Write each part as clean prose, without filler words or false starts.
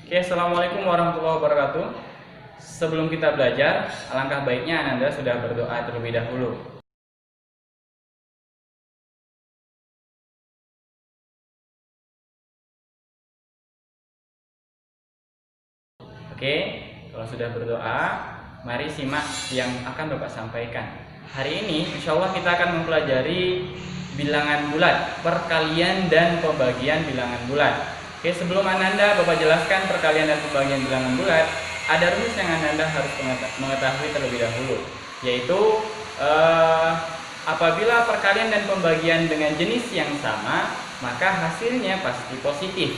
Oke, assalamualaikum warahmatullahi wabarakatuh. Sebelum kita belajar, alangkah baiknya Ananda sudah berdoa terlebih dahulu. Oke, kalau sudah berdoa, mari simak yang akan Bapak sampaikan. Hari ini, insya Allah kita akan mempelajari bilangan bulat, perkalian dan pembagian bilangan bulat. Oke, sebelum Ananda Bapak jelaskan perkalian dan pembagian bilangan bulat, ada rumus yang Ananda harus mengetahui terlebih dahulu, yaitu apabila perkalian dan pembagian dengan jenis yang sama, maka hasilnya pasti positif.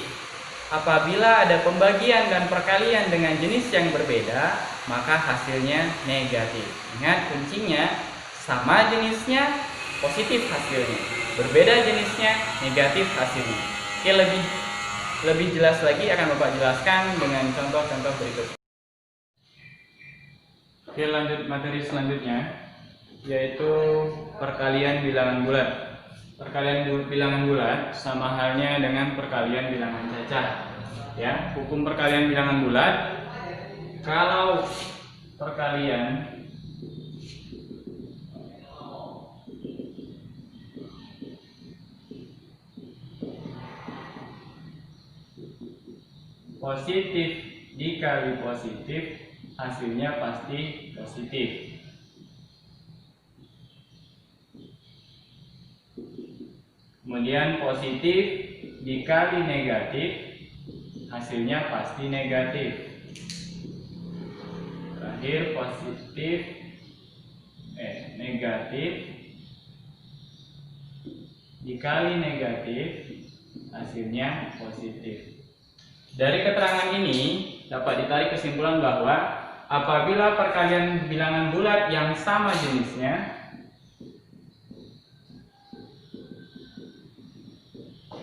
Apabila ada pembagian dan perkalian dengan jenis yang berbeda, maka hasilnya negatif. Ingat kuncinya, sama jenisnya positif hasilnya, berbeda jenisnya negatif hasilnya. Oke, lebih jelas lagi akan Bapak jelaskan dengan contoh-contoh berikut. Oke, lanjut materi selanjutnya, yaitu perkalian bilangan bulat. Perkalian bilangan bulat sama halnya dengan perkalian bilangan cacat. Ya, hukum perkalian bilangan bulat, kalau perkalian positif dikali positif, hasilnya pasti positif. Kemudian positif dikali negatif, hasilnya pasti negatif. Terakhir positif negatif dikali negatif, hasilnya positif. Dari keterangan ini dapat ditarik kesimpulan bahwa apabila perkalian bilangan bulat yang sama jenisnya,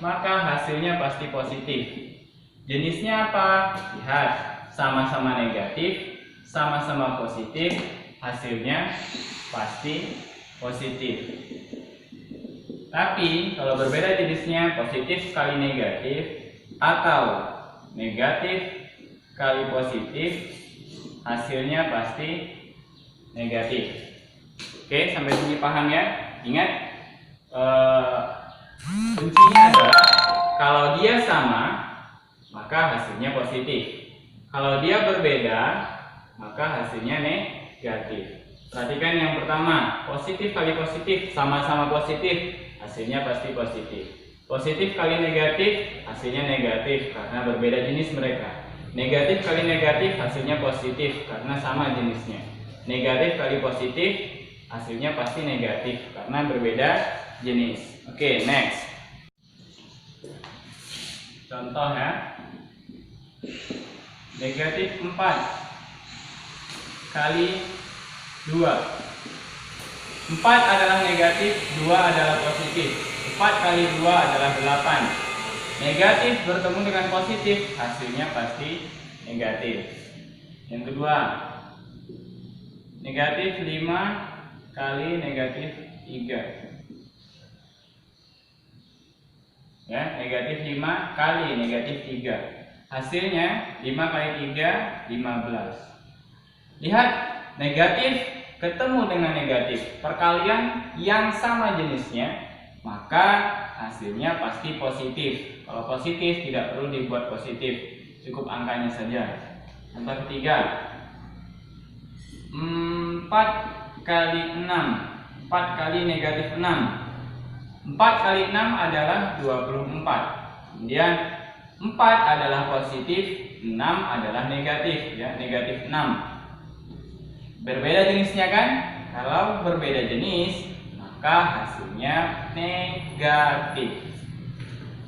maka hasilnya pasti positif. Jenisnya apa? Lihat, sama-sama negatif, sama-sama positif, hasilnya pasti positif. Tapi kalau berbeda jenisnya, positif kali negatif atau negatif kali positif, hasilnya pasti negatif. Oke, sampai sini paham ya? Ingat, kuncinya adalah kalau dia sama, maka hasilnya positif. Kalau dia berbeda, maka hasilnya negatif. Perhatikan yang pertama, positif kali positif, sama-sama positif, hasilnya pasti positif. Positif kali negatif, hasilnya negatif karena berbeda jenis mereka. Negatif kali negatif, hasilnya positif karena sama jenisnya. Negatif kali positif, hasilnya pasti negatif karena berbeda jenis. Oke, next. Contoh ya. Negatif 4 kali 2. 4 adalah negatif, 2 adalah positif. 4 kali 2 adalah 8. Negatif bertemu dengan positif, hasilnya pasti negatif. Yang kedua, negatif 5 kali negatif 3. Ya, negatif 5 kali negatif 3. Hasilnya 5 kali 3, 15. Lihat, negatif ketemu dengan negatif, perkalian yang sama jenisnya, maka hasilnya pasti positif. Kalau positif tidak perlu dibuat positif, cukup angkanya saja. Contoh ketiga, 4 kali 6, 4 kali negatif 6. 4 kali 6 adalah 24. Kemudian 4 adalah positif, 6 adalah negatif, ya, negatif 6. Berbeda jenisnya kan? Kalau berbeda jenis, maka hasilnya negatif.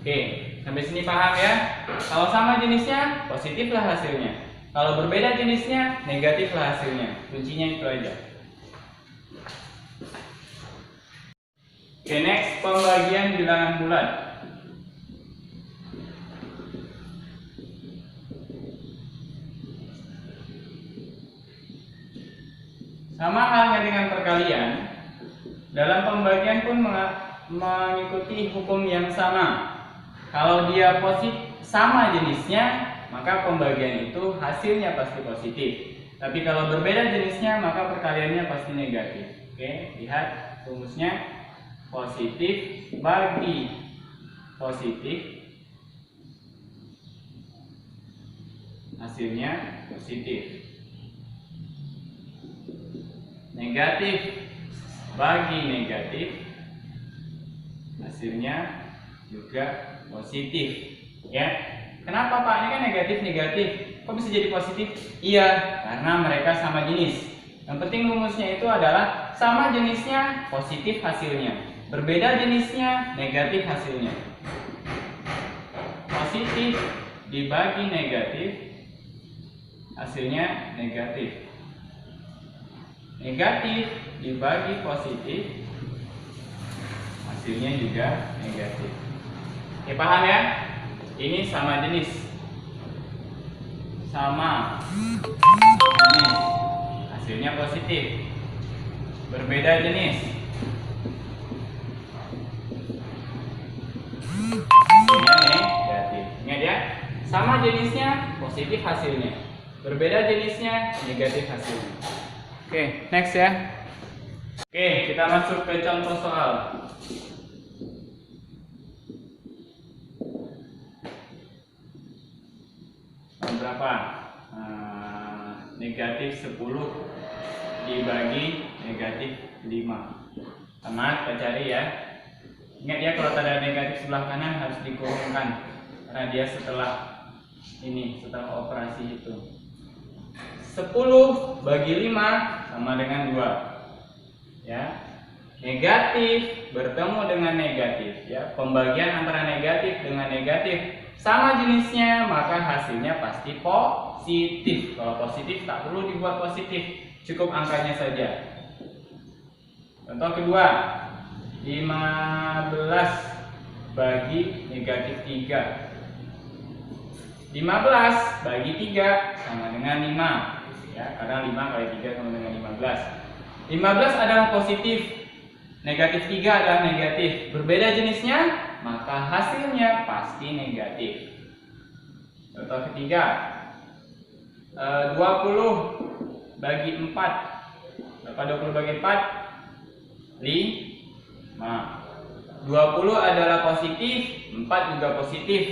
Oke, sampai sini paham ya? Kalau sama jenisnya, positiflah hasilnya. Kalau berbeda jenisnya, negatiflah hasilnya. Kuncinya itu aja. Oke, next, pembagian bilangan bulat. Sama halnya dengan perkalian, dalam pembagian pun mengikuti hukum yang sama. Kalau dia positif sama jenisnya, maka pembagian itu hasilnya pasti positif. Tapi kalau berbeda jenisnya, maka perkaliannya pasti negatif. Oke, lihat rumusnya, positif bagi positif, hasilnya positif. Negatif bagi negatif, hasilnya juga positif. Ya, kenapa Pak? Ini kan negatif. Kok bisa jadi positif? Iya, karena mereka sama jenis. Yang penting rumusnya itu adalah sama jenisnya positif hasilnya, berbeda jenisnya negatif hasilnya. Positif dibagi negatif, hasilnya negatif. Negatif dibagi positif, hasilnya juga negatif. Oke, paham ya? Ini sama jenis. Sama jenis, hasilnya positif. Berbeda jenis, hasilnya negatif. Ingat ya, sama jenisnya positif hasilnya, berbeda jenisnya negatif hasilnya. Oke, next ya. Oke, kita masuk ke contoh soal. Berapa? Negatif 10 dibagi negatif 5. Sama, kita cari ya. Ingat ya, kalau tanda negatif sebelah kanan harus dikurungkan, karena dia setelah operasi itu. 10 bagi 5 sama dengan 2. Ya. Negatif bertemu dengan negatif, ya. Pembagian antara negatif dengan negatif sama jenisnya, maka hasilnya pasti positif. Kalau positif tak perlu dibuat positif, cukup angkanya saja. Contoh kedua, 15 bagi negatif 3. 15 bagi 3 sama dengan 5. Ya, karena 5 kali 3 sama dengan 15. 15 adalah positif, negatif 3 adalah negatif. Berbeda jenisnya, maka hasilnya pasti negatif. Contoh ketiga, 20 bagi 4. Berapa 20 bagi 4? 5. 20 adalah positif, 4 juga positif.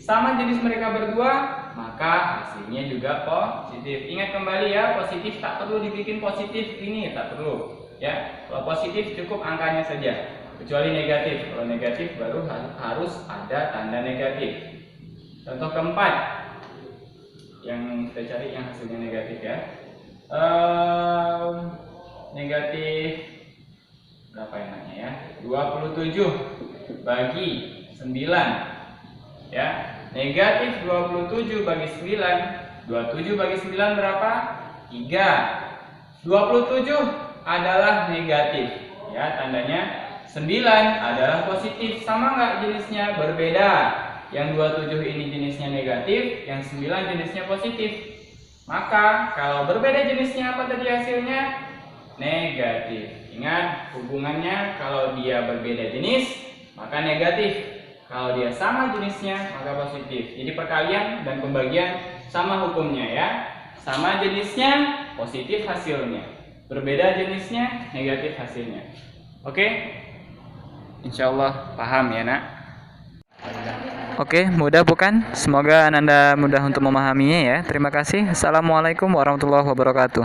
Sama jenis mereka berdua, maka hasilnya juga positif. Ingat kembali ya, positif tak perlu dibikin positif ini, tak perlu. Ya, kalau positif cukup angkanya saja. Kecuali negatif. Kalau negatif baru harus ada tanda negatif. Contoh keempat, yang kita cari yang hasilnya negatif ya. Negatif berapa enaknya ya? 27 bagi 9. Ya, negatif 27 bagi 9. 27 bagi 9 berapa? 3. 27 adalah negatif. Ya, tandanya 9 adalah positif. Sama nggak jenisnya? Berbeda. Yang 27 ini jenisnya negatif, yang 9 jenisnya positif. Maka kalau berbeda jenisnya, apa tadi hasilnya? Negatif. Ingat hubungannya, kalau dia berbeda jenis maka negatif, kalau dia sama jenisnya maka positif. Jadi perkalian dan pembagian sama hukumnya ya. Sama jenisnya positif hasilnya, berbeda jenisnya negatif hasilnya. Oke, insya Allah paham ya nak. Oke, mudah bukan? Semoga Anda mudah untuk memahaminya ya. Terima kasih. Assalamualaikum warahmatullahi wabarakatuh.